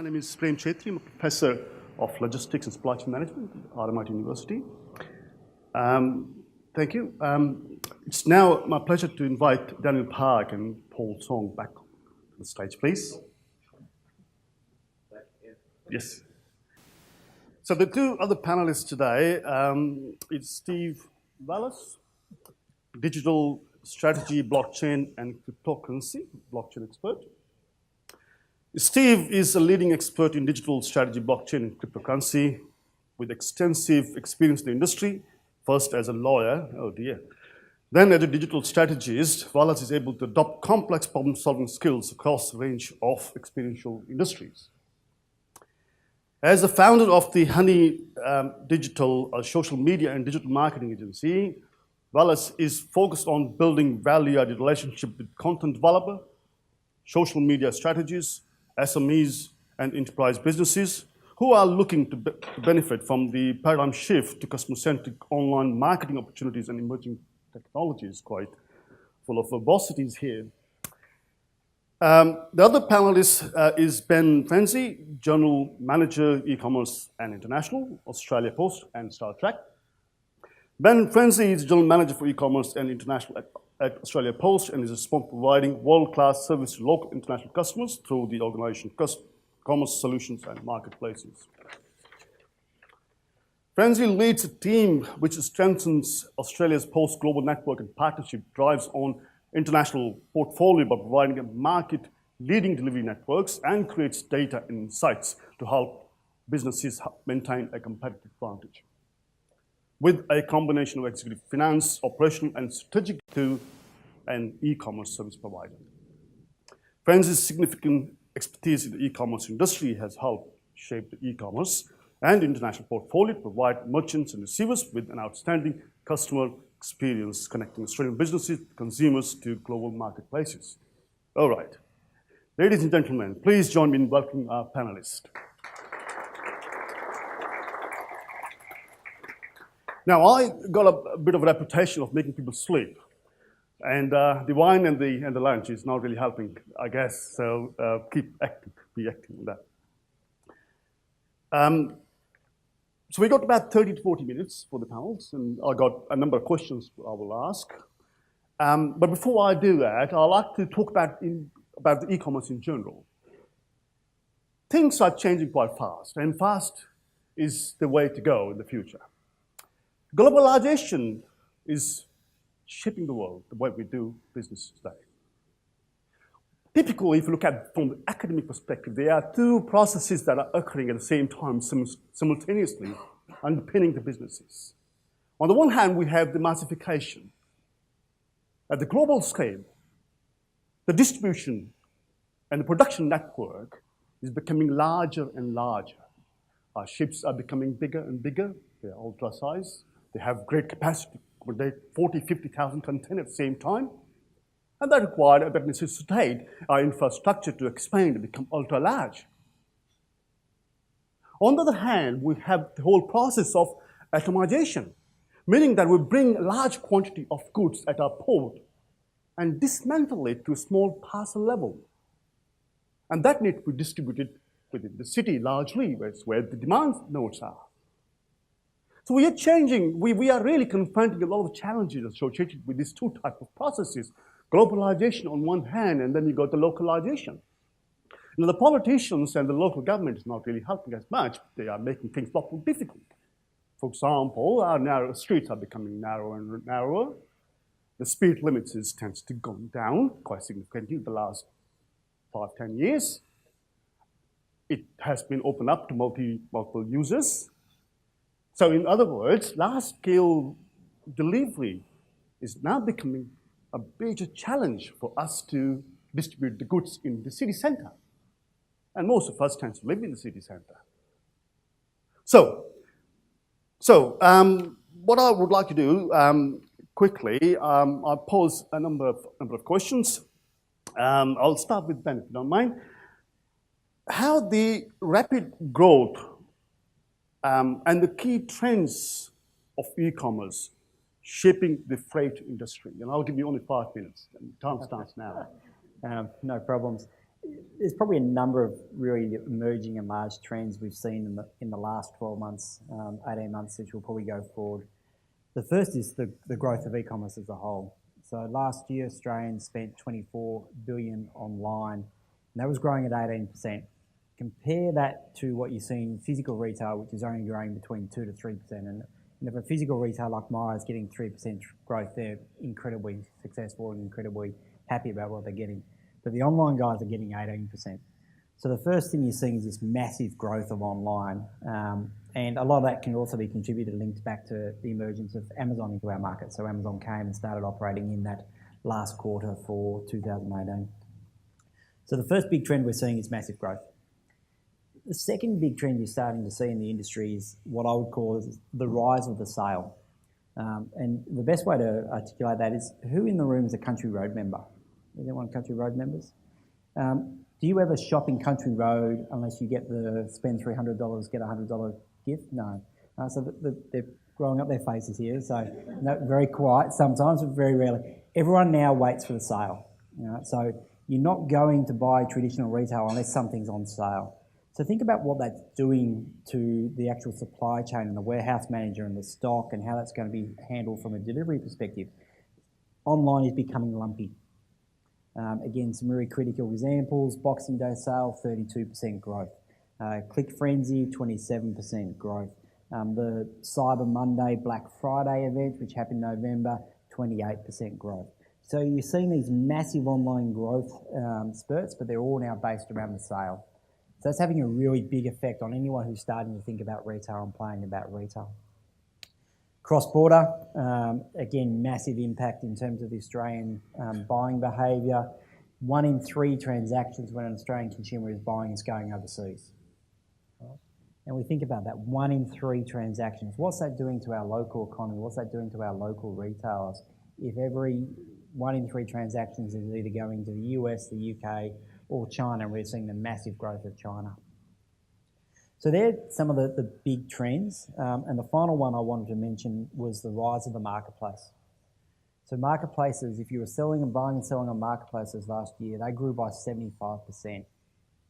My name is Prem Chetri. I'm a professor of logistics and supply chain management at RMIT University. Thank you. It's now my pleasure to invite Daniel Park and Paul Song back to the stage, please. Yes. So the two other panelists today is Steve Wallace, digital strategy, blockchain, and cryptocurrency, blockchain expert. Steve is a leading expert in digital strategy, blockchain, and cryptocurrency with extensive experience in the industry, first as a lawyer, oh dear, then as a digital strategist. Wallace is able to adopt complex problem-solving skills across a range of experiential industries. As the founder of the Honey Digital social media and digital marketing agency, Wallace is focused on building value-added relationship with content developer, social media strategies, SMEs, and enterprise businesses who are looking to benefit from the paradigm shift to customer-centric online marketing opportunities and emerging technologies. Quite full of verbosities here. The other panelist is Ben Frenzy, General Manager, Ecommerce and International, Australia Post and Star Trek. Ben Frenzy is General Manager for Ecommerce and International at Australia Post and is responsible for providing world-class service to local international customers through the organization Commerce Solutions and Marketplaces. Frenzy leads a team which strengthens Australia's Post global network and partnership, drives on international portfolio by providing a market-leading delivery networks and creates data and insights to help businesses maintain a competitive advantage. With a combination of executive finance, operational, and strategic to an e-commerce service provider. Frenzy's significant expertise in the e-commerce industry has helped shape the e-commerce and international portfolio to provide merchants and receivers with an outstanding customer experience connecting Australian businesses, consumers to global marketplaces. All right. Ladies and gentlemen, please join me in welcoming our panelists. Now, I got a bit of a reputation of making people sleep. And the wine and the lunch is not really helping, I guess. So be acting on that. So we got about 30 to 40 minutes for the panels, and I got a number of questions I will ask. But before I do that, I'd like to talk about the e-commerce in general. Things are changing quite fast, and fast is the way to go in the future. Globalization is shaping the world, the way we do business today. Typically, if you look at it from the academic perspective, there are two processes that are occurring at the same time, simultaneously, underpinning the businesses. On the one hand, we have the massification. At the global scale, the distribution and the production network is becoming larger and larger. Our ships are becoming bigger and bigger. They're ultra size. They have great capacity to accommodate 40, 50,000 containers at the same time. And that necessitates our infrastructure to expand and become ultra large. On the other hand, we have the whole process of atomization, meaning that we bring a large quantity of goods at our port and dismantle it to a small parcel level. And that needs to be distributed within the city largely, where the demand nodes are. So we are changing, we are really confronting a lot of challenges associated with these two types of processes. Globalization on one hand, and then you got the localization. Now the politicians and the local government is not really helping as much. They are making things a lot more difficult. For example, our narrow streets are becoming narrower and narrower. The speed limits tends to go down quite significantly in the last 5-10 years. It has been opened up to multiple users. So in other words, large-scale delivery is now becoming a major challenge for us to distribute the goods in the city center. And most of us tend to live in the city center. So what I would like to do quickly, I'll pose a number of questions. I'll start with Ben, if you don't mind. How the rapid growth and the key trends of e-commerce shaping the freight industry. And I'll give you only 5 minutes. Time starts now. No problems. There's probably a number of really emerging and large trends we've seen in the last 12 months, 18 months, which will probably go forward. The first is the growth of e-commerce as a whole. So last year, Australians spent 24 billion online, and that was growing at 18%. Compare that to what you see in physical retail, which is only growing between 2 to 3%. And if a physical retail like Myer is getting 3% growth, they're incredibly successful and incredibly happy about what they're getting. But the online guys are getting 18%. So the first thing you're seeing is this massive growth of online. And a lot of that can also be contributed, linked back to the emergence of Amazon into our market. So Amazon came and started operating in that last quarter for 2018. So the first big trend we're seeing is massive growth. The second big trend you're starting to see in the industry is what I would call the rise of the sale. And the best way to articulate that is, who in the room is a Country Road member? Is anyone Country Road members? Do you ever shop in Country Road unless you get the spend $300, get a $100 gift? No. So they're growing up their faces here, so no, very quiet sometimes, but very rarely. Everyone now waits for the sale. So you're not going to buy traditional retail unless something's on sale. So think about what that's doing to the actual supply chain and the warehouse manager and the stock and how that's going to be handled from a delivery perspective. Online is becoming lumpy. Again, some really critical examples: Boxing Day sale, 32% growth. Click Frenzy, 27% growth. The Cyber Monday, Black Friday event, which happened in November, 28% growth. So you're seeing these massive online growth spurts, but they're all now based around the sale. So that's having a really big effect on anyone who's starting to think about retail and playing about retail. Cross-border, again, massive impact in terms of the Australian buying behaviour. 1 in 3 transactions when an Australian consumer is buying is going overseas. And we think about that, 1 in 3 transactions. What's that doing to our local economy? What's that doing to our local retailers? If every 1 in 3 transactions is either going to the US, the UK, or China, we're seeing the massive growth of China. So they're some of the big trends. And the final one I wanted to mention was the rise of the marketplace. So marketplaces, if you were selling and buying and selling on marketplaces last year, they grew by 75%.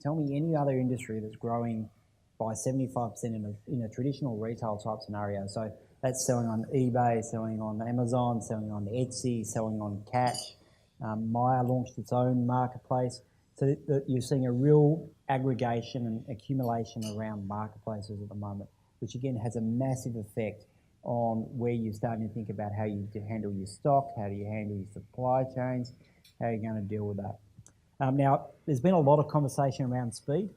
Tell me any other industry that's growing by 75% in a traditional retail type scenario. So that's selling on eBay, selling on Amazon, selling on Etsy, selling on Catch. Myer launched its own marketplace. So you're seeing a real aggregation and accumulation around marketplaces at the moment, which again has a massive effect on where you're starting to think about how you handle your stock, how do you handle your supply chains, how you're going to deal with that. Now, there's been a lot of conversation around speed.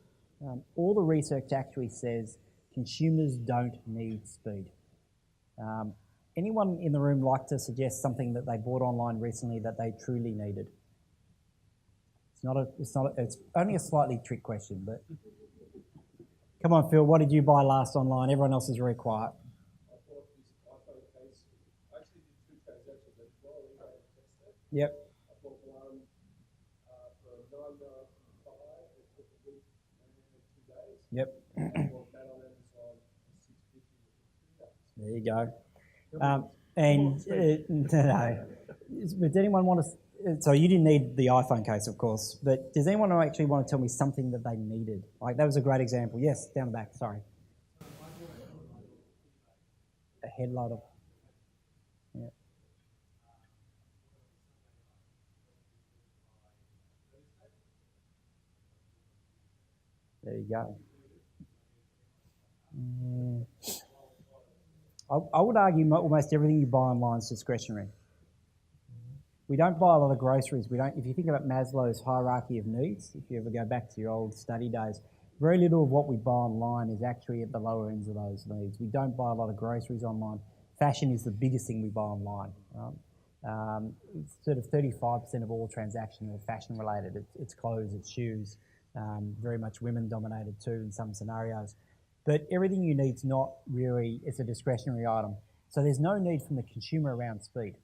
All the research actually says consumers don't need speed. Anyone in the room like to suggest something that they bought online recently that they truly needed? It's only a slightly trick question, but come on, Phil, what did you buy last online? Everyone else is very quiet. I bought this iPhone case. I actually did 2 transactions as well. We had a test it. Yep. I bought one for $9.95. It took a week and 2 days. Yep. I bought that on Amazon for $6.50 in 2 days. There you go. No. Does anyone want to? So you didn't need the iPhone case, of course, but does anyone actually want to tell me something that they needed? Like, that was a great example. Yes, down the back, sorry. A headlight of... Yeah. There you go. I would argue almost everything you buy online is discretionary. We don't buy a lot of groceries. If you think about Maslow's hierarchy of needs, if you ever go back to your old study days, very little of what we buy online is actually at the lower ends of those needs. We don't buy a lot of groceries online. Fashion is the biggest thing we buy online. Right? Sort of 35% of all transactions are fashion related. It's clothes, it's shoes, very much women dominated too in some scenarios. But everything you need is not really, it's a discretionary item. So there's no need from the consumer around speed.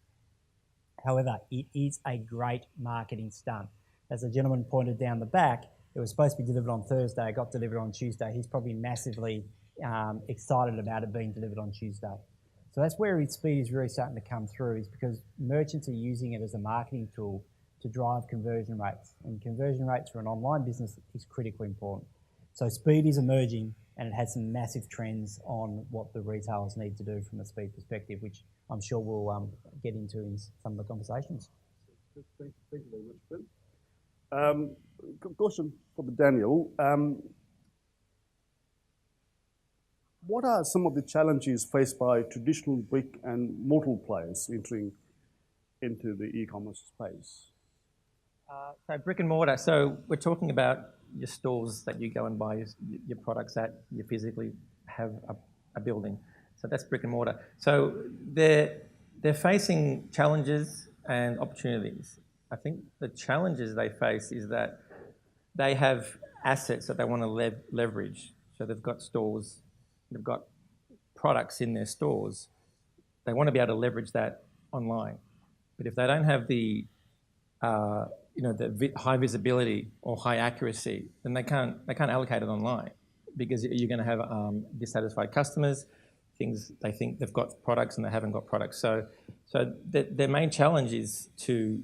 However, it is a great marketing stunt. As the gentleman pointed down the back, it was supposed to be delivered on Thursday, it got delivered on Tuesday. He's probably massively excited about it being delivered on Tuesday. So that's where its speed is really starting to come through, is because merchants are using it as a marketing tool to drive conversion rates. And conversion rates for an online business is critically important. So speed is emerging, and it has some massive trends on what the retailers need to do from a speed perspective, which I'm sure we'll get into in some of the conversations. Thank you very much, Ben. Question for Daniel. What are some of the challenges faced by traditional brick and mortar players entering into the e-commerce space? So brick and mortar. So we're talking about your stores that you go and buy your products at. You physically have a building. So that's brick and mortar. So they're facing challenges and opportunities. I think the challenges they face is that they have assets that they want to leverage. So they've got stores, they've got products in their stores. They want to be able to leverage that online. But if they don't have the high visibility or high accuracy, then they can't allocate it online, because you're going to have dissatisfied customers. They think they've got products and they haven't got products. So their main challenge is to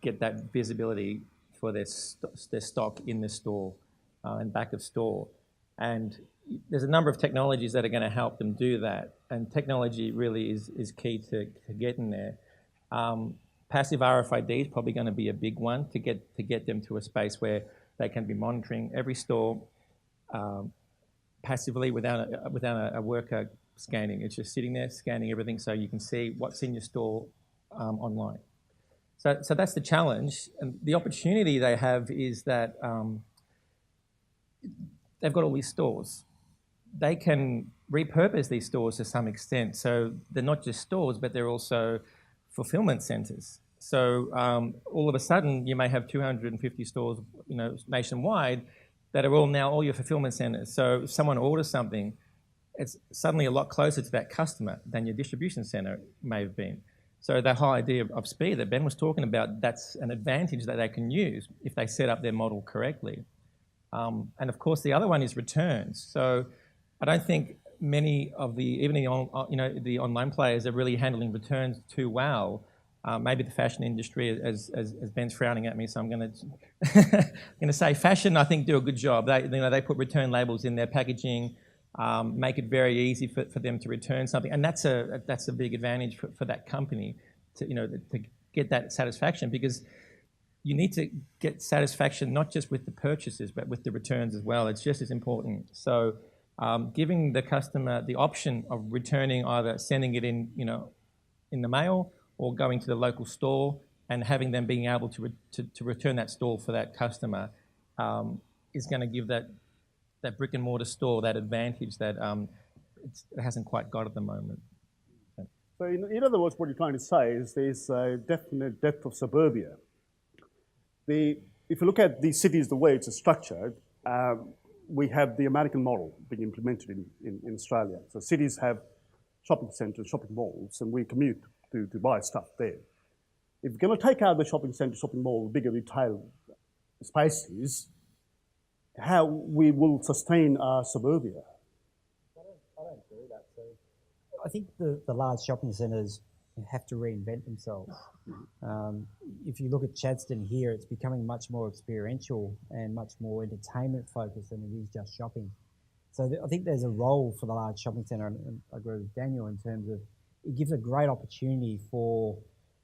get that visibility for their stock in the store and back of store. And there's a number of technologies that are going to help them do that. And technology really is key to getting there. Passive RFID is probably going to be a big one to get them to a space where they can be monitoring every store passively without a worker scanning. It's just sitting there scanning everything, so you can see what's in your store online. So that's the challenge. And the opportunity they have is that they've got all these stores. They can repurpose these stores to some extent. So they're not just stores, but they're also fulfillment centres. So all of a sudden, you may have 250 stores, nationwide, that are all your fulfillment centres. So if someone orders something, it's suddenly a lot closer to that customer than your distribution centre may have been. So that whole idea of speed that Ben was talking about, that's an advantage that they can use if they set up their model correctly. And of course, the other one is returns. So I don't think many of the online players are really handling returns too well. Maybe the fashion industry, as Ben's frowning at me, so I'm going to say fashion, I think, do a good job. They put return labels in their packaging, make it very easy for them to return something, and that's a big advantage for that company to get that satisfaction, because you need to get satisfaction not just with the purchases but with the returns as well. It's just as important. So giving the customer the option of returning, either sending it in the mail or going to the local store, and having them being able to return that store for that customer is going to give that brick and mortar store that advantage that it hasn't quite got at the moment. So in other words, what you're trying to say is there's a definite death of suburbia. If you look at these cities, the way it's structured, we have the American model being implemented in Australia. So cities have shopping centres, shopping malls, and we commute to buy stuff there. If you're going to take out the shopping centre, shopping mall, bigger retail spaces, how we will sustain our suburbia? I don't agree with that. So I think the large shopping centres have to reinvent themselves. If you look at Chadstone here, it's becoming much more experiential and much more entertainment focused than it is just shopping. So I think there's a role for the large shopping centre, and I agree with Daniel in terms of it gives a great opportunity for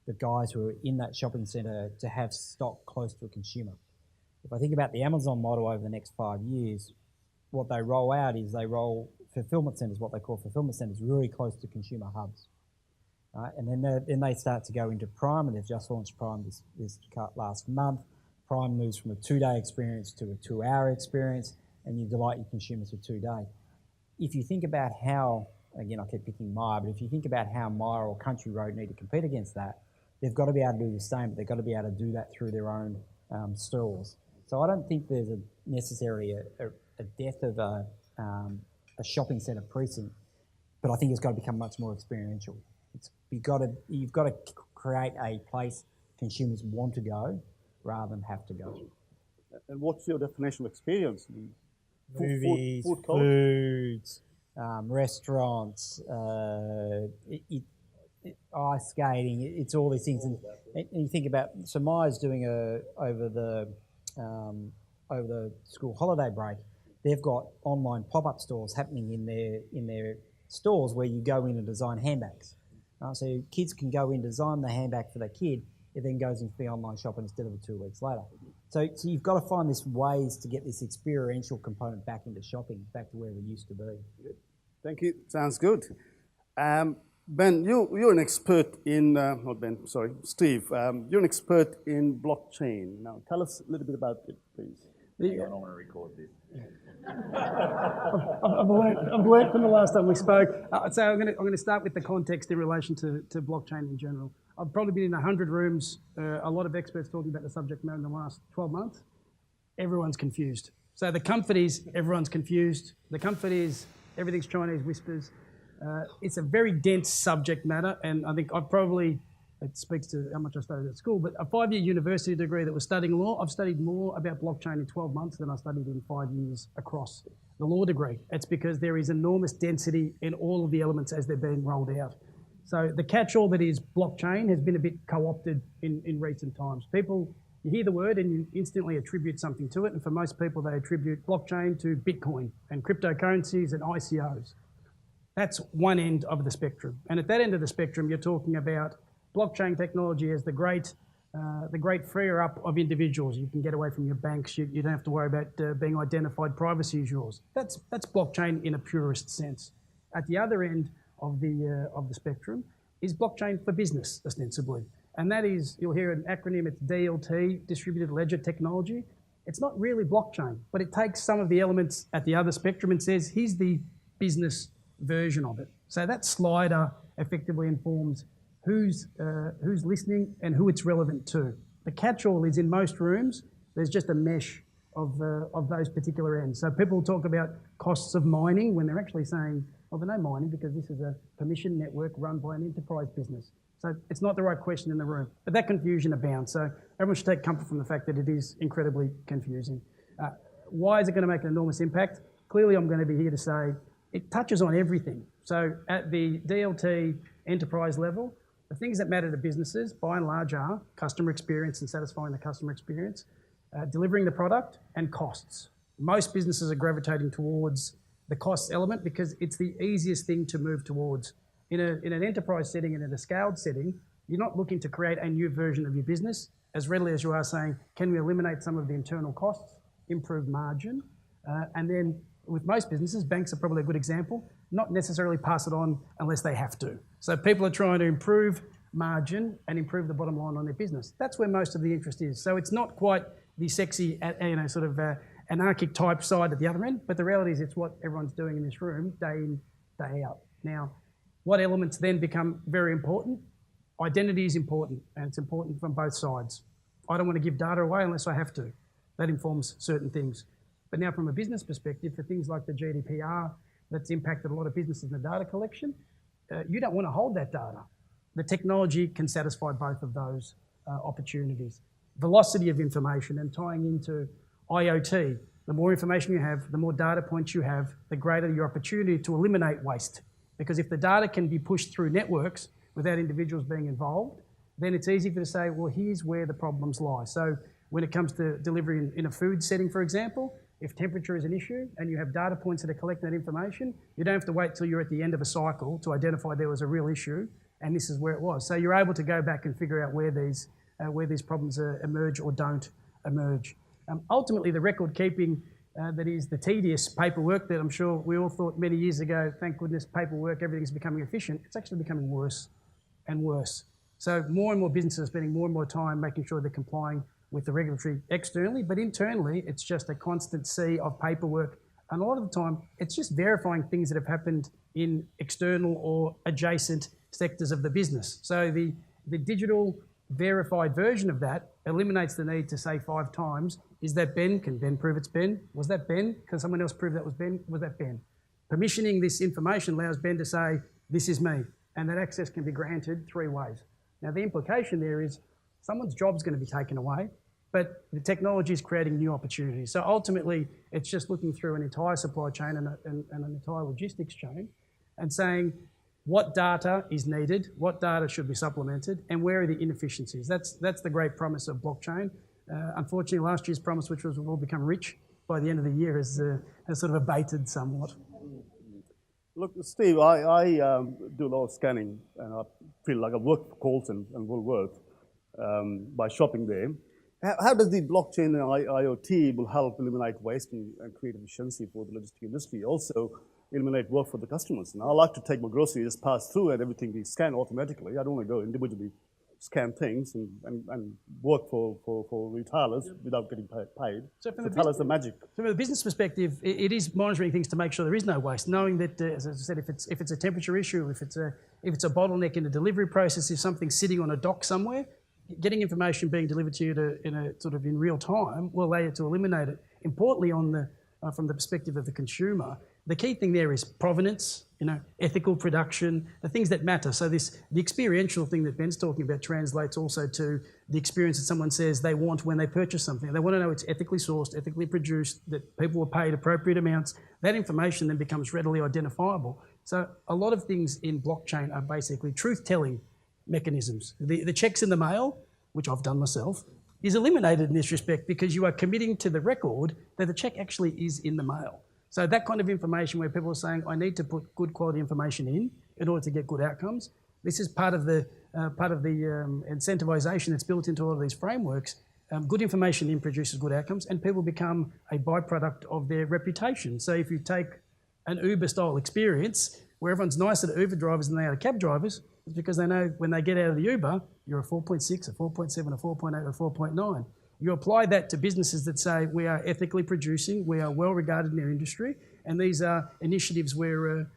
the guys who are in that shopping centre to have stock close to a consumer. If I think about the Amazon model over the next 5 years, what they roll out is they roll fulfillment centres, what they call fulfillment centres, really close to consumer hubs. And then they start to go into Prime, and they've just launched Prime this last month. Prime moves from a 2-day experience to a 2-hour experience, and you delight your consumers with 2-day. If you think about how, again, I keep picking Myer, but if you think about how Myer or Country Road need to compete against that, they've got to be able to do the same, but they've got to be able to do that through their own stores. So I don't think there's necessarily a death of a shopping centre precinct, but I think it's got to become much more experiential. You've got to create a place consumers want to go rather than have to go. And what's your definition of experience? Movies, foods, restaurants. ice skating, it's all these things. And you think about, so Maya's doing over the school holiday break, they've got online pop-up stores happening in their stores where you go in and design handbags. So kids can go in, design the handbag for their kid, it then goes into the online shop instead of 2 weeks later. So you've got to find this ways to get this experiential component back into shopping, back to where we used to be. Thank you. Sounds good. Ben, you're an expert in, not Ben, sorry, Steve, you're an expert in blockchain. Now, tell us a little bit about it, please. I don't want to record this. I've learned from the last time we spoke. So I'm going to start with the context in relation to blockchain in general. I've probably been in 100 rooms, a lot of experts talking about the subject matter in the last 12 months. Everyone's confused. So the comfort is everyone's confused. The comfort is everything's Chinese whispers. It's a very dense subject matter, and I think it speaks to how much I studied at school, but a 5-year university degree that was studying law, I've studied more about blockchain in 12 months than I studied in 5 years across the law degree. It's because there is enormous density in all of the elements as they're being rolled out. So the catch-all that is blockchain has been a bit co-opted in recent times. People, you hear the word and you instantly attribute something to it, and for most people they attribute blockchain to Bitcoin and cryptocurrencies and ICOs. That's one end of the spectrum. And at that end of the spectrum, you're talking about blockchain technology as the great freer up of individuals. You can get away from your banks. You don't have to worry about being identified. Privacy is yours. That's blockchain in a purist sense. At the other end of the spectrum is blockchain for business, ostensibly. And that is, you'll hear an acronym, it's DLT, Distributed Ledger Technology. It's not really blockchain, but it takes some of the elements at the other spectrum and says, here's the business version of it. So that slider effectively informs who's listening and who it's relevant to. The catch-all is in most rooms, there's just a mesh of those particular ends. So people talk about costs of mining when they're actually saying, well, they're no mining because this is a permission network run by an enterprise business. So it's not the right question in the room. But that confusion abounds. So everyone should take comfort from the fact that it is incredibly confusing. Why is it going to make an enormous impact? Clearly, I'm going to be here to say it touches on everything. So at the DLT enterprise level, the things that matter to businesses, by and large, are customer experience and satisfying the customer experience, delivering the product, and costs. Most businesses are gravitating towards the costs element because it's the easiest thing to move towards. In an enterprise setting and in a scaled setting, you're not looking to create a new version of your business as readily as you are saying, can we eliminate some of the internal costs, improve margin, and then with most businesses, banks are probably a good example, not necessarily pass it on unless they have to. So people are trying to improve margin and improve the bottom line on their business. That's where most of the interest is. So it's not quite the sexy, sort of anarchic type side at the other end, but the reality is it's what everyone's doing in this room day in, day out. Now, what elements then become very important? Identity is important, and it's important from both sides. I don't want to give data away unless I have to. That informs certain things. But now from a business perspective, for things like the GDPR, that's impacted a lot of businesses in the data collection, you don't want to hold that data. The technology can satisfy both of those opportunities. Velocity of information and tying into IoT, the more information you have, the more data points you have, the greater your opportunity to eliminate waste. Because if the data can be pushed through networks without individuals being involved, then it's easy to say, well, here's where the problems lie. So when it comes to delivery in a food setting, for example, if temperature is an issue and you have data points that are collecting that information, you don't have to wait till you're at the end of a cycle to identify there was a real issue and this is where it was. So you're able to go back and figure out where these problems emerge or don't emerge. Ultimately, the record keeping that is the tedious paperwork that I'm sure we all thought many years ago, thank goodness paperwork, everything's becoming efficient, it's actually becoming worse and worse. So more and more businesses are spending more and more time making sure they're complying with the regulatory externally, but internally it's just a constant sea of paperwork. And a lot of the time it's just verifying things that have happened in external or adjacent sectors of the business. So the digital verified version of that eliminates the need to say 5 times, is that Ben? Can Ben prove it's Ben? Was that Ben? Can someone else prove that was Ben? Was that Ben? Permissioning this information allows Ben to say, this is me. And that access can be granted 3 ways. Now the implication there is someone's job's going to be taken away, but the technology is creating new opportunities. So ultimately, it's just looking through an entire supply chain and an entire logistics chain and saying, what data is needed, what data should be supplemented, and where are the inefficiencies. That's the great promise of blockchain. Unfortunately, last year's promise, which was we'll become rich by the end of the year, has sort of abated somewhat. Look, Steve, I do a lot of scanning, and I feel like I work for Coulson and Woolworth by shopping there. How does the blockchain and IoT will help eliminate waste and create efficiency for the logistics industry? Also, eliminate work for the customers. And I like to take my groceries, just pass through, and everything be scanned automatically. I don't want to go individually scan things and work for retailers without getting paid. So tell us the magic. So from a business perspective, it is monitoring things to make sure there is no waste, knowing that, as I said, if it's a temperature issue, if it's a bottleneck in the delivery process, if something's sitting on a dock somewhere, getting information being delivered to you in real time will allow you to eliminate it. Importantly, from the perspective of the consumer, the key thing there is provenance, ethical production, the things that matter. So the experiential thing that Ben's talking about translates also to the experience that someone says they want when they purchase something. They want to know it's ethically sourced, ethically produced, that people were paid appropriate amounts. That information then becomes readily identifiable. So a lot of things in blockchain are basically truth-telling mechanisms. The checks in the mail, which I've done myself, is eliminated in this respect because you are committing to the record that the check actually is in the mail. So that kind of information where people are saying, I need to put good quality information in order to get good outcomes. This is part of the incentivization that's built into all of these frameworks. Good information in produces good outcomes, and people become a byproduct of their reputation. So if you take an Uber-style experience where everyone's nicer to Uber drivers than they are to cab drivers, it's because they know when they get out of the Uber, you're a 4.6, a 4.7, a 4.8, a 4.9. You apply that to businesses that say we are ethically producing, we are well regarded in our industry, and these are initiatives we're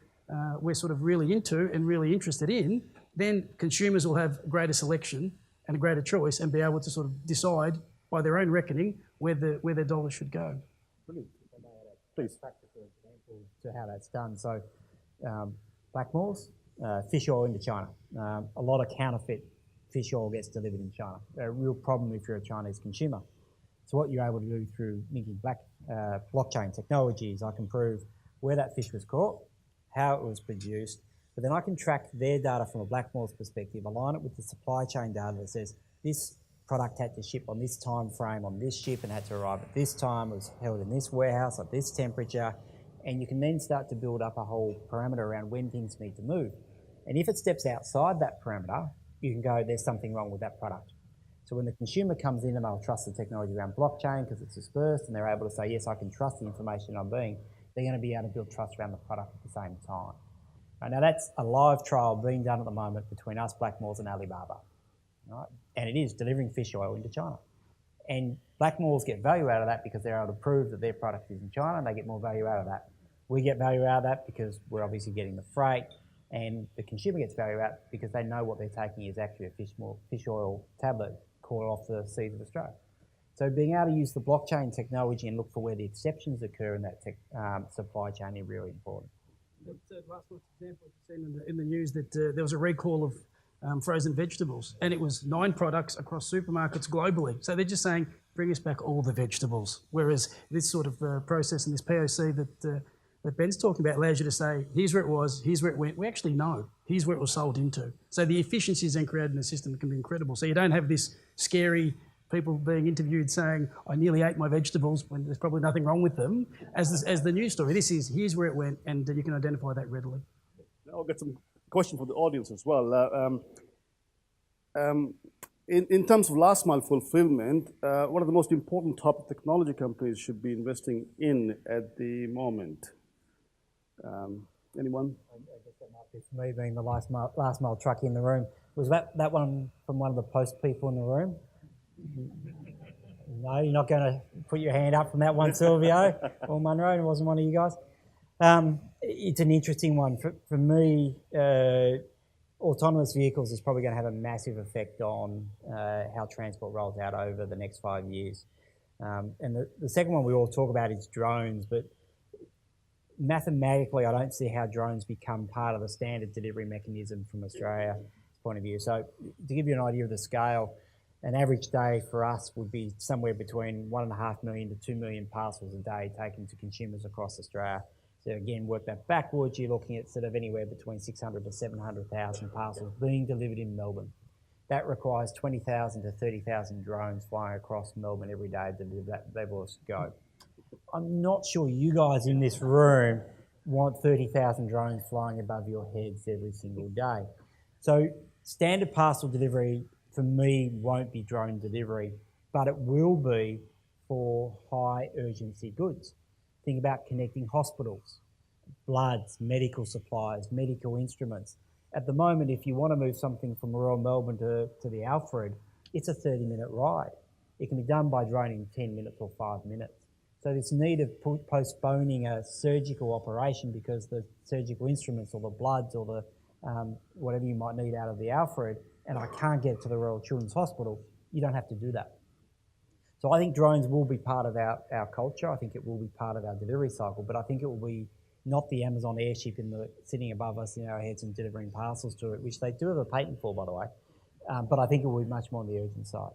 sort of really into and really interested in, then consumers will have greater selection and a greater choice and be able to sort of decide by their own reckoning where their dollars should go. Brilliant. Please. Practical example to how that's done. So Blackmores, fish oil into China. A lot of counterfeit fish oil gets delivered in China. A real problem if you're a Chinese consumer. So what you're able to do through linking blockchain technology is I can prove where that fish was caught, how it was produced, but then I can track their data from a Blackmores perspective, align it with the supply chain data that says this product had to ship on this time frame on this ship and had to arrive at this time, it was held in this warehouse at this temperature, and you can then start to build up a whole parameter around when things need to move. And if it steps outside that parameter, you can go, there's something wrong with that product. So when the consumer comes in and they'll trust the technology around blockchain because it's dispersed and they're able to say, yes, I can trust the information I'm being, they're going to be able to build trust around the product at the same time. Right, now that's a live trial being done at the moment between us, Blackmores and Alibaba. Right? And it is delivering fish oil into China. And Blackmores get value out of that because they're able to prove that their product is in China and they get more value out of that. We get value out of that because we're obviously getting the freight, and the consumer gets value out because they know what they're taking is actually a fish oil tablet caught off the seas of Australia. So being able to use the blockchain technology and look for where the exceptions occur in that supply chain is really important. Last month's example, you've seen in the news that there was a recall of frozen vegetables, and it was 9 products across supermarkets globally. So they're just saying, bring us back all the vegetables. Whereas this sort of process and this POC that Ben's talking about allows you to say, here's where it was, here's where it went. We actually know. Here's where it was sold into. So the efficiencies then created in the system can be incredible. So you don't have this scary people being interviewed saying, I nearly ate my vegetables when there's probably nothing wrong with them, as the news story. This is, here's where it went, and you can identify that readily. I'll get some questions for the audience as well. In terms of last mile fulfillment, what are the most important top technology companies should be investing in at the moment? Anyone? I guess that might be for me being the last mile truck in the room. Was that one from one of the post people in the room? No, you're not going to put your hand up from that one, Silvio or Munro. It wasn't one of you guys. It's an interesting one. For me, autonomous vehicles is probably going to have a massive effect on how transport rolls out over the next 5 years. And the second one we all talk about is drones, but mathematically, I don't see how drones become part of the standard delivery mechanism from Australia's point of view. So to give you an idea of the scale, an average day for us would be somewhere between 1.5 million to 2 million parcels a day taken to consumers across Australia. So So again, work that backwards, you're looking at sort of anywhere between 600 to 700,000 parcels being delivered in Melbourne. That requires 20,000 to 30,000 drones flying across Melbourne every day to deliver that level of scope. I'm not sure you guys in this room want 30,000 drones flying above your heads every single day. So standard parcel delivery for me won't be drone delivery, but it will be for high urgency goods. Think about connecting hospitals, bloods, medical supplies, medical instruments. At the moment, if you want to move something from Royal Melbourne to the Alfred, it's a 30-minute ride. It can be done by drone in 10 minutes or 5 minutes. So this need of postponing a surgical operation because the surgical instruments or the bloods or the whatever you might need out of the Alfred, and I can't get it to the Royal Children's Hospital, you don't have to do that. So I think drones will be part of our culture. I think it will be part of our delivery cycle, but I think it will be not the Amazon airship sitting above us in our heads and delivering parcels to it, which they do have a patent for, by the way. But I think it will be much more on the urgent side.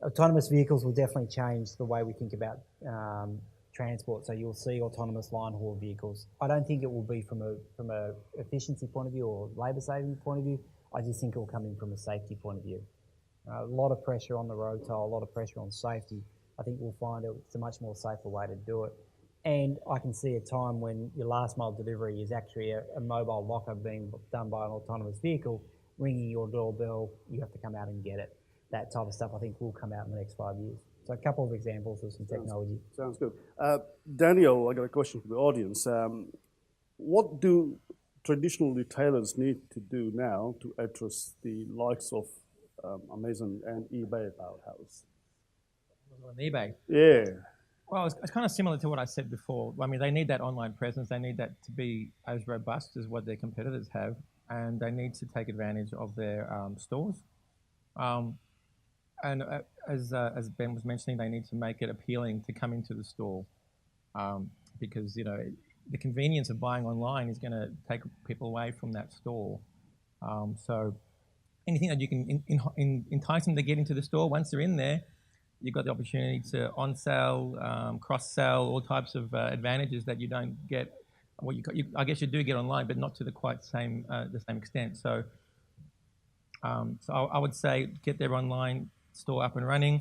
Autonomous vehicles will definitely change the way we think about transport. So you'll see autonomous line haul vehicles. I don't think it will be from a efficiency point of view or labour saving point of view. I just think it will come in from a safety point of view. A lot of pressure on the road toll, a lot of pressure on safety. I think we'll find it's a much more safer way to do it. And I can see a time when your last mile delivery is actually a mobile locker being done by an autonomous vehicle, ringing your doorbell, you have to come out and get it. That type of stuff I think will come out in the next 5 years. So a couple of examples of some technology. Sounds good. Daniel, I got a question for the audience. What do traditional retailers need to do now to address the likes of Amazon and eBay powerhouse? On eBay. Yeah. Well, it's kind of similar to what I said before. I mean, they need that online presence. They need that to be as robust as what their competitors have, and they need to take advantage of their stores. And as Ben was mentioning, they need to make it appealing to come into the store because, you know, the convenience of buying online is going to take people away from that store. So anything that you can entice them to get into the store, once they're in there, you've got the opportunity to on-sell, cross-sell, all types of advantages that you don't get. Well, I guess you do get online, but not to the same extent. So, I would say get their online store up and running,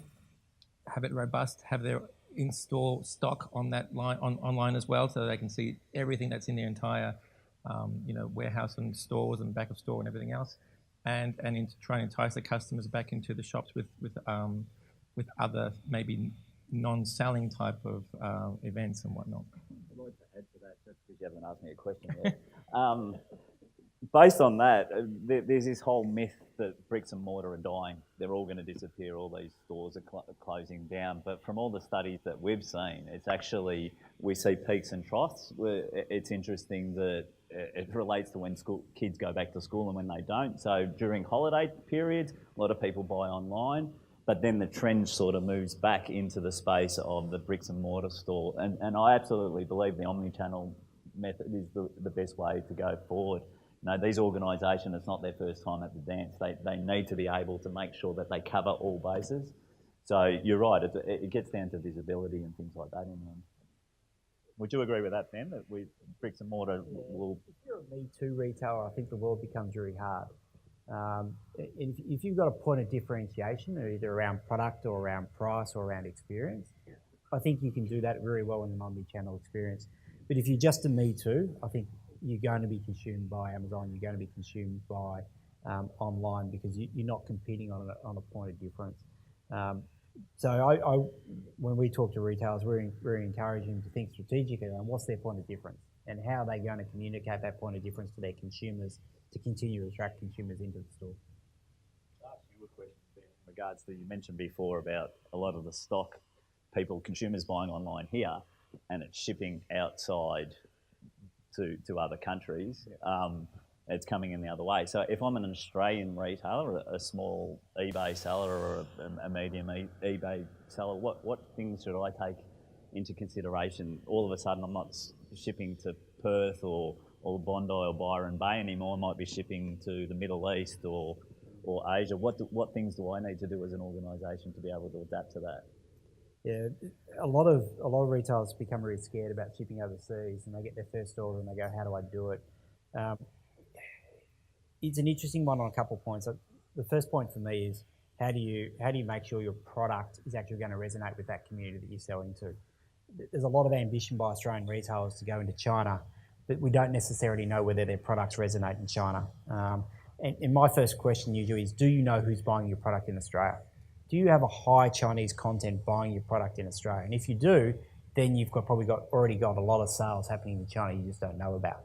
have it robust, have their in-store stock on that line online as well, so they can see everything that's in their entire, warehouse and stores and back of store and everything else, and try and entice the customers back into the shops with other maybe non-selling type of events and whatnot. I'd like to add to that, just because you haven't asked me a question yet. Based on that, there's this whole myth that bricks and mortar are dying. They're all going to disappear. All these stores are closing down. But from all the studies that we've seen, it's actually, we see peaks and troughs. It's interesting that it relates to when kids go back to school and when they don't. So during holiday periods, a lot of people buy online. But then the trend sort of moves back into the space of the bricks and mortar store. And I absolutely believe the omni-channel method is the best way to go forward. You know, these organisations, it's not their first time at the dance. They need to be able to make sure that they cover all bases. So you're right, it gets down to visibility and things like that in them. Would you agree with that, Ben, that bricks and mortar will... If you're a Me Too retailer, I think the world becomes really hard. If you've got a point of differentiation, either around product or around price or around experience, I think you can do that very well in an omni-channel experience. But if you're just a Me Too, I think you're going to be consumed by Amazon, you're going to be consumed by online because you're not competing on a point of difference. So when we talk to retailers, we're encouraging them to think strategically on what's their point of difference and how are they going to communicate that point of difference to their consumers to continue to attract consumers into the store. I'll ask you a question, Ben, in regards to, you mentioned before about a lot of the stock consumers buying online here and it's shipping outside to other countries. It's coming in the other way. So if I'm an Australian retailer, a small eBay seller or a medium eBay seller, what things should I take into consideration? All of a sudden I'm not shipping to Perth or Bondi or Byron Bay anymore. I might be shipping to the Middle East or Asia. What things do I need to do as an organisation to be able to adapt to that? Yeah, a lot of retailers become really scared about shipping overseas, and they get their first order and they go, "How do I do it?" Um, it's an interesting one on a couple of points. The first point for me is how do you make sure your product is actually going to resonate with that community that you're selling to? There's a lot of ambition by Australian retailers to go into China, but we don't necessarily know whether their products resonate in China. And my first question usually is, do you know who's buying your product in Australia? Do you have a high Chinese content buying your product in Australia? And if you do, then you've already got a lot of sales happening in China you just don't know about.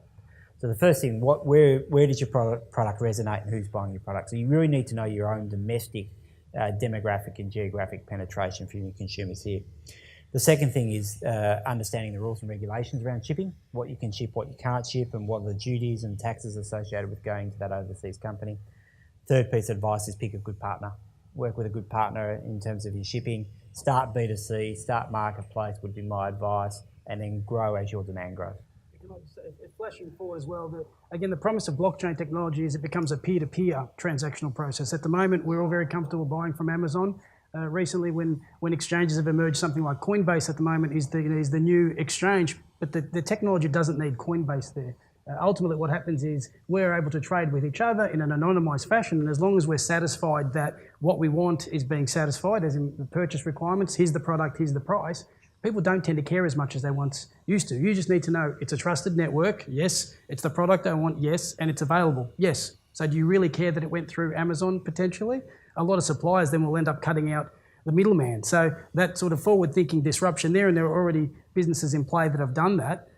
So the first thing, where does your product resonate and who's buying your product? So you really need to know your own domestic demographic and geographic penetration for your consumers here. The second thing is understanding the rules and regulations around shipping, what you can ship, what you can't ship, and what are the duties and taxes associated with going to that overseas company. Third piece of advice is pick a good partner. Work with a good partner in terms of your shipping. Start B2C, start marketplace would be my advice, and then grow as your demand grows. Can I just say, flashing forward as well, again, the promise of blockchain technology is it becomes a peer-to-peer transactional process. At the moment, we're all very comfortable buying from Amazon. Recently, when exchanges have emerged, something like Coinbase at the moment is the new exchange, but the technology doesn't need Coinbase there. Ultimately, what happens is we're able to trade with each other in an anonymised fashion, and as long as we're satisfied that what we want is being satisfied, as in the purchase requirements, here's the product, here's the price, people don't tend to care as much as they once used to. You just need to know it's a trusted network, yes, it's the product I want, yes, and it's available, yes. So do you really care that it went through Amazon potentially? A lot of suppliers then will end up cutting out the middleman. So that sort of forward-thinking disruption there, and there are already businesses in play that have done that,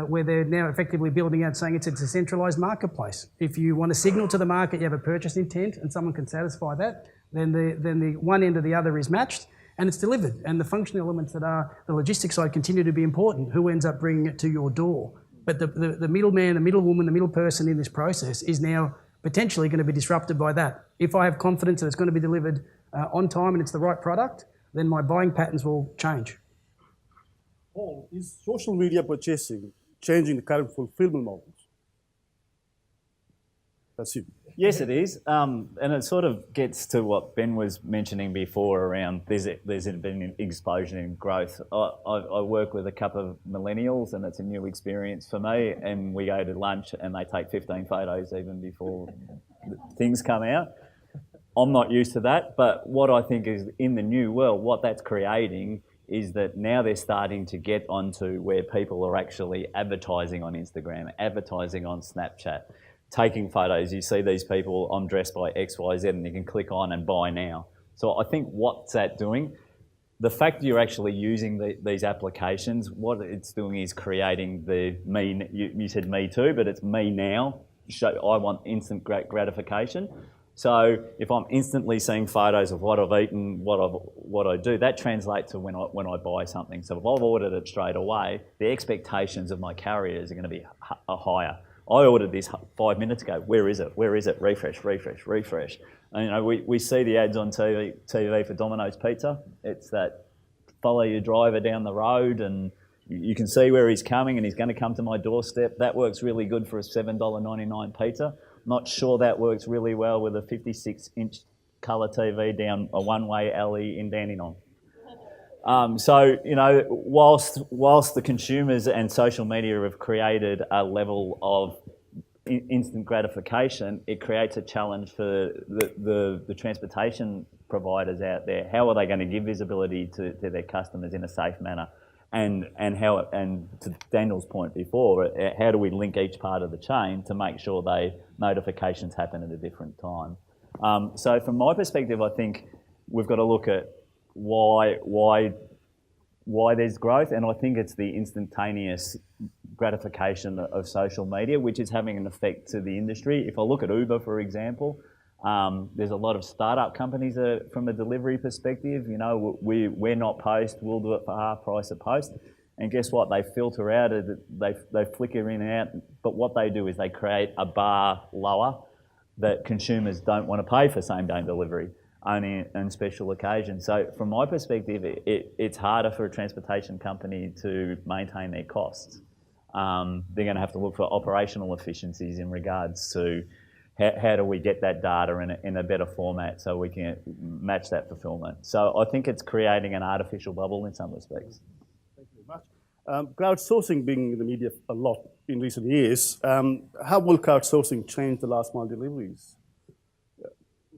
where they're now effectively building out saying it's a decentralised marketplace. If you want to signal to the market you have a purchase intent and someone can satisfy that, then the one end or the other is matched and it's delivered. And the functional elements that are the logistics side continue to be important. Who ends up bringing it to your door? But the middleman, the middlewoman, the middle person in this process is now potentially going to be disrupted by that. If I have confidence that it's going to be delivered on time and it's the right product, then my buying patterns will change. Paul, is social media purchasing changing the current fulfillment models? That's it. Yes, it is, and it sort of gets to what Ben was mentioning before around there's been an explosion in growth. I work with a couple of millennials, and it's a new experience for me, and we go to lunch and they take 15 photos even before things come out. I'm not used to that, but what I think is in the new world, what that's creating is that now they're starting to get onto where people are actually advertising on Instagram, advertising on Snapchat, taking photos. You see these people, I'm dressed by XYZ, and you can click on and buy now. So I think what's that doing? The fact that you're actually using these applications, what it's doing is creating the me, you said me too, but it's me now. I want instant gratification. So if I'm instantly seeing photos of what I've eaten, what I do, that translates to when I buy something. So if I've ordered it straight away, the expectations of my carriers are going to be higher. I ordered this 5 minutes ago. Where is it? Where is it? Refresh, refresh, refresh. And, you know, we see the ads on TV for Domino's Pizza. It's that follow your driver down the road and you can see where he's coming and he's going to come to my doorstep. That works really good for a $7.99 pizza. Not sure that works really well with a 56-inch colour TV down a one-way alley in Dandenong. So, you know, whilst the consumers and social media have created a level of instant gratification, it creates a challenge for the transportation providers out there. How are they going to give visibility to their customers in a safe manner? And to Daniel's point before, how do we link each part of the chain to make sure notifications happen at a different time? So from my perspective, I think we've got to look at why there's growth, and I think it's the instantaneous gratification of social media, which is having an effect to the industry. If I look at Uber, for example, there's a lot of startup companies that, from a delivery perspective, you know, we're not Post, we'll do it for half price of Post. And guess what? They filter out, they flicker in and out, but what they do is they create a bar lower that consumers don't want to pay for same-day delivery, only on special occasions. So from my perspective, it's harder for a transportation company to maintain their costs. They're going to have to look for operational efficiencies in regards to how do we get that data in a better format so we can match that fulfillment? So I think it's creating an artificial bubble in some respects. Thank you very much. Crowdsourcing being in the media a lot in recent years, how will crowdsourcing change the last mile deliveries?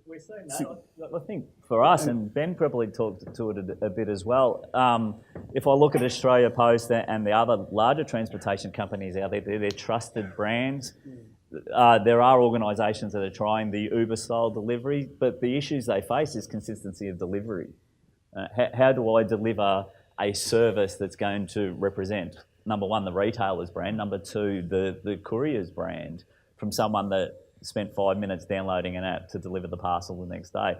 We're seeing that. I think for us, and Ben probably talked to it a bit as well, if I look at Australia Post and the other larger transportation companies out there, they're trusted brands. There are organisations that are trying the Uber-style delivery, but the issues they face is consistency of delivery. How do I deliver a service that's going to represent, number one, the retailer's brand, number two, the courier's brand, from someone that spent 5 minutes downloading an app to deliver the parcel the next day?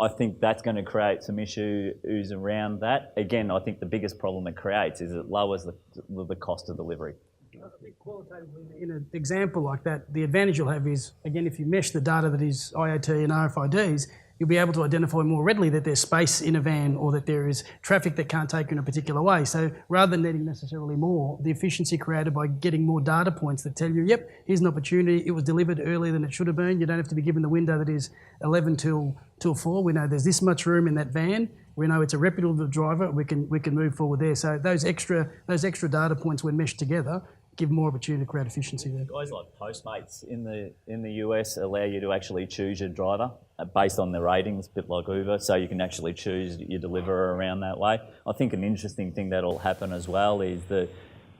I think that's going to create some issues around that. Again, I think the biggest problem it creates is it lowers the cost of delivery. I think qualitatively, in an example like that, the advantage you'll have is, again, if you mesh the data that is IoT and RFIDs, you'll be able to identify more readily that there's space in a van or that there is traffic that can't take you in a particular way. So rather than needing necessarily more, the efficiency created by getting more data points that tell you, yep, here's an opportunity, it was delivered earlier than it should have been. You don't have to be given the window that is 11 till 4. We know there's this much room in that van. We know it's a reputable driver. We can move forward there. So those extra data points, when meshed together, give more opportunity to create efficiency there. Guys like Postmates in the US allow you to actually choose your driver based on their ratings, a bit like Uber, so you can actually choose your deliverer around that way. I think an interesting thing that'll happen as well is that,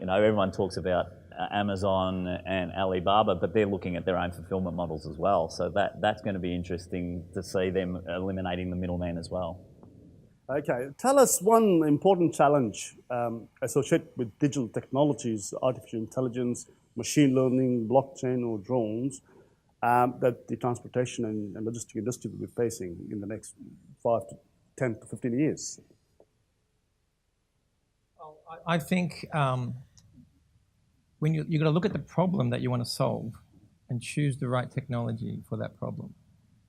everyone talks about Amazon and Alibaba, but they're looking at their own fulfillment models as well. So that's going to be interesting to see them eliminating the middleman as well. Okay, tell us one important challenge associated with digital technologies, artificial intelligence, machine learning, blockchain, or drones that the transportation and logistics industry will be facing in the next 5 to 10 to 15 years. I think when you've got to look at the problem that you want to solve and choose the right technology for that problem.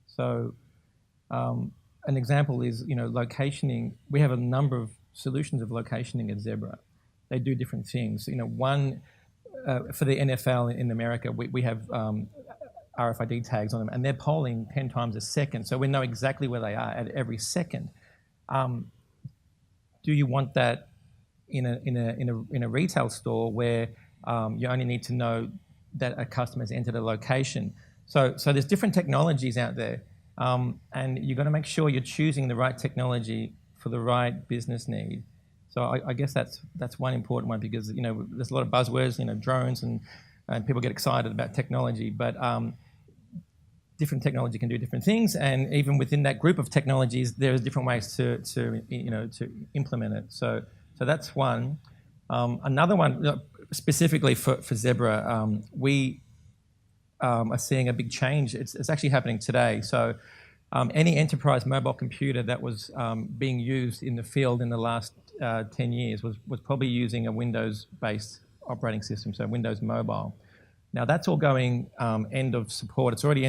So an example is, locationing. We have a number of solutions of locationing at Zebra. They do different things. One for the NFL in America, we have RFID tags on them, and they're polling 10 times a second, so we know exactly where they are at every second. Do you want that in a retail store where you only need to know that a customer's entered a location? So there's different technologies out there. And you've got to make sure you're choosing the right technology for the right business need. So I guess that's one important one, because there's a lot of buzzwords, drones, and people get excited about technology, but different technology can do different things, and even within that group of technologies, there's different ways to implement it. So that's one. Another one, specifically for Zebra, we are seeing a big change. It's actually happening today. So any enterprise mobile computer that was being used in the field in the last 10 years was probably using a Windows-based operating system, so Windows Mobile. Now that's all going end of support. It's already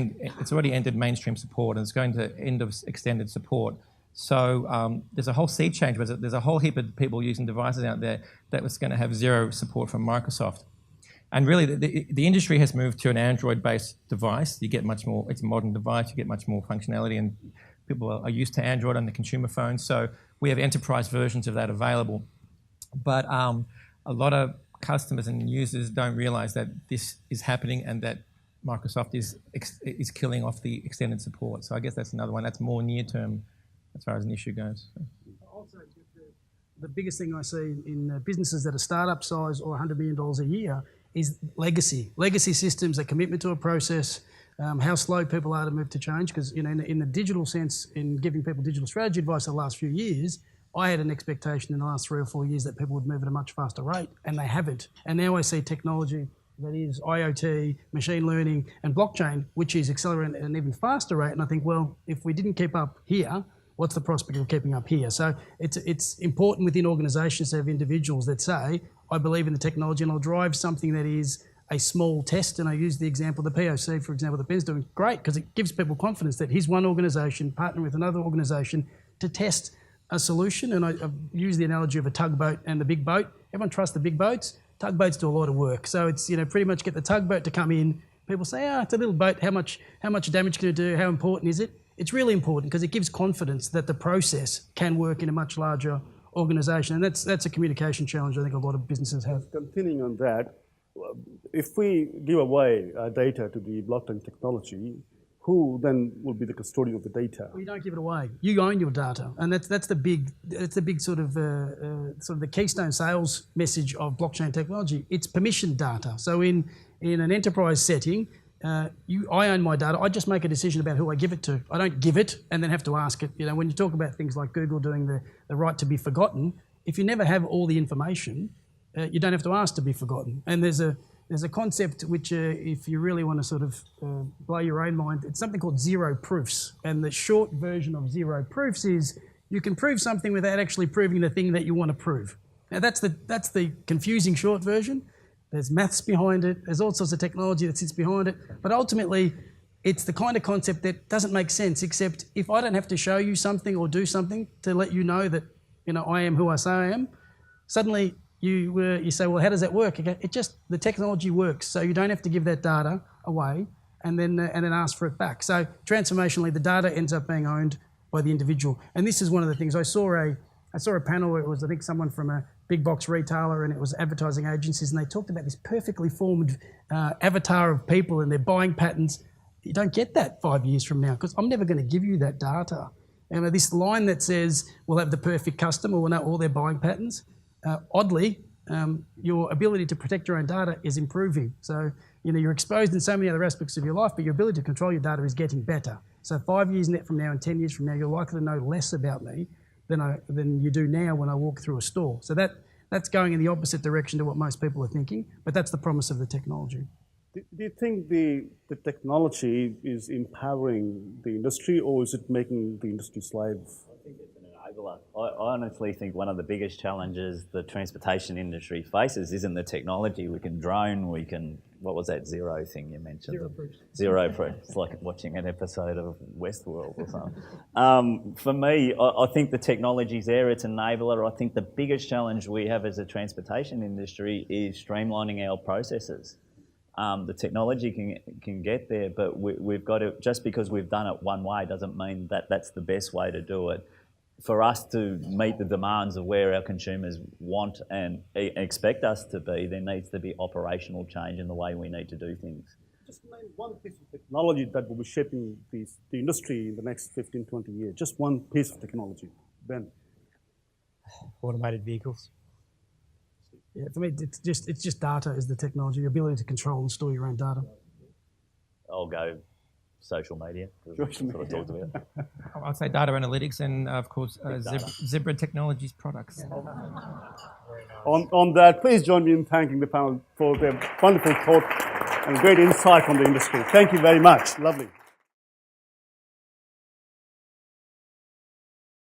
ended mainstream support, and it's going to end of extended support. So there's a whole sea change. There's a whole heap of people using devices out there that was going to have zero support from Microsoft. And really, the industry has moved to an Android-based device. You get much more, it's a modern device, you get much more functionality, and people are used to Android on the consumer phone. So we have enterprise versions of that available. But a lot of customers and users don't realize that this is happening and that Microsoft is killing off the extended support. So I guess that's another one. That's more near-term as far as an issue goes. So. Also, the biggest thing I see in businesses that are startup size or $100 million a year is legacy systems, a commitment to a process, how slow people are to move to change. Because in the digital sense, in giving people digital strategy advice the last few years, I had an expectation in the last 3 or 4 years that people would move at a much faster rate, and they haven't. And now I see technology that is IoT, machine learning, and blockchain, which is accelerating at an even faster rate. And I think, well, if we didn't keep up here, what's the prospect of keeping up here? So it's important within organisations to have individuals that say, I believe in the technology and I'll drive something that is a small test. And I use the example, the POC, for example, that Ben's doing, great, because it gives people confidence that he's one organisation partnering with another organisation to test a solution. And I've used the analogy of a tugboat and the big boat. Everyone trusts the big boats. Tugboats do a lot of work. So it's, pretty much get the tugboat to come in, People say, it's a little boat, how much damage can it do, how important is it? It's really important because it gives confidence that the process can work in a much larger organisation, and that's a communication challenge I think a lot of businesses have. Continuing on that, if we give away data to the blockchain technology, who then will be the custodian of the data? Well, you don't give it away. You own your data, and that's the big sort of the keystone sales message of blockchain technology. It's permission data. So in an enterprise setting, I own my data. I just make a decision about who I give it to. I don't give it and then have to ask it. You know, when you talk about things like Google doing the right to be forgotten, if you never have all the information, you don't have to ask to be forgotten. And there's a concept which, if you really want to sort of blow your own mind, it's something called zero proofs. And the short version of zero proofs is you can prove something without actually proving the thing that you want to prove. Now that's the confusing short version. There's maths behind it. There's all sorts of technology that sits behind it. But ultimately, it's the kind of concept that doesn't make sense, except if I don't have to show you something or do something to let you know that, you know, I am who I say I am, suddenly you say, well, how does that work? The technology works, so you don't have to give that data away and then ask for it back. So transformationally, the data ends up being owned by the individual. And this is one of the things. I saw a panel where it was, I think, someone from a big box retailer, and it was advertising agencies, and they talked about this perfectly formed avatar of people and their buying patterns. You don't get that 5 years from now because I'm never going to give you that data. And this line that says we'll have the perfect customer, we'll know all their buying patterns. Oddly, your ability to protect your own data is improving. So, you know, you're exposed in so many other aspects of your life, but your ability to control your data is getting better. So 5 years from now and 10 years from now, you're likely to know less about me than you do now when I walk through a store. So that's going in the opposite direction to what most people are thinking, but that's the promise of the technology. Do you think the technology is empowering the industry, or is it making the industry slave? I think it's an enabler. I honestly think one of the biggest challenges the transportation industry faces isn't the technology. We can drone, what was that zero thing you mentioned? Zero proofs. Zero proof. It's like watching an episode of Westworld or something. For me, I think the technology's there, it's an enabler. I think the biggest challenge we have as a transportation industry is streamlining our processes. The technology can get there, but we've got to, just because we've done it one way doesn't mean that that's the best way to do it. For us to meet the demands of where our consumers want and expect us to be, there needs to be operational change in the way we need to do things. Just name one piece of technology that will be shaping the industry in the next 15, 20 years. Just one piece of technology. Ben? Automated vehicles. Yeah, for me, it's just data is the technology, your ability to control and store your own data. I'll go social media. Social Sort of talked about. I'd say data analytics and, of course, Zebra Technologies products. On that, please join me in thanking the panel for their wonderful thought and great insight on the industry. Thank you very much. Lovely.